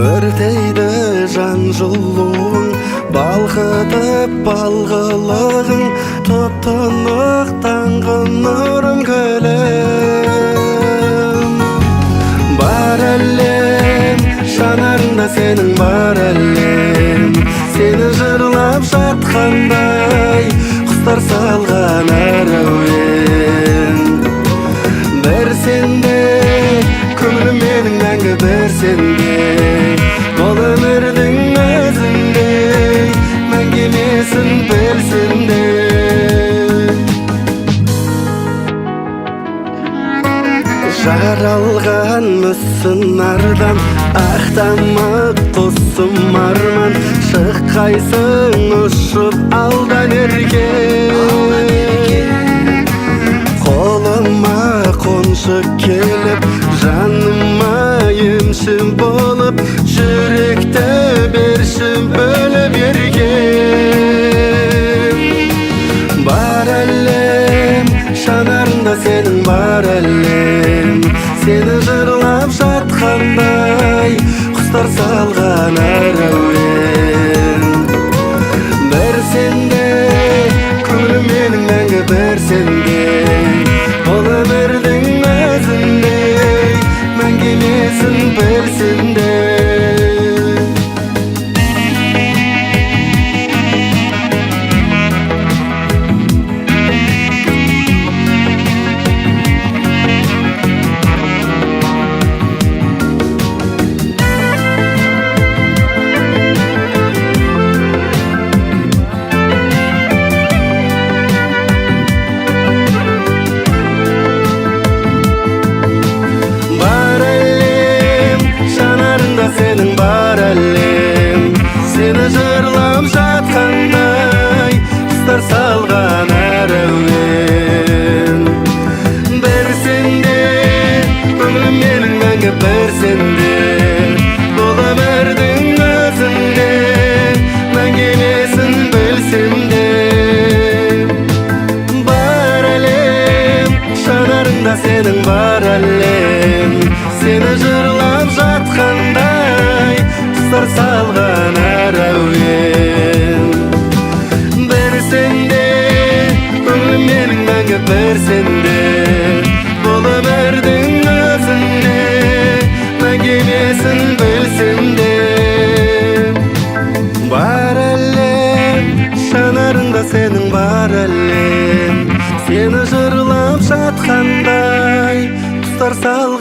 Өртейді жан жылуың, балқытып балғылығың, тұтынық таңғы нұрың гүлім. Бар әлем, жанарында сенің бар әлем, сені жырлап жатқандай құстар салған әр әуен. Бір сенде, көңілім менің мәңгі бір сенде, бұл өмірдің өзінде мәңгі емесін білсін де. Жаралған мүсін нардан, ақтамақ құсым арман, шыққайсың ұшып алдан ерген. Қолыма қоншы келіп, жаныма емші болып, жүректі берші бөліп ерген. Бар әлем, жанарында сенің бар әлем, сені жырлап жатқандай құстар салған әр әуен. Бір сенде, көңілім менің мәңгі бір сенде, бұл өмірдің өзінде мәңгі емесін білсін де. Сенің бар әлем, сені жырлап жатқандай құстар салған әр әуен. Бір сенде, көңілім менің мәңгі бір сенде, бұл өмірдің өзінде мәңгі емесін білсін де. Бар әлем, жанарында сенің бар әлем, сені жырлап жатқандай құстар салған әр әуен. Бір сенде, көңілім менің мәңгі бір сенде, бұл өмірдің өзінде мәңгі емесін білсін де. Бар әлем, жанарында сенің бар әлем, сені жырлап жатқандай құстар салған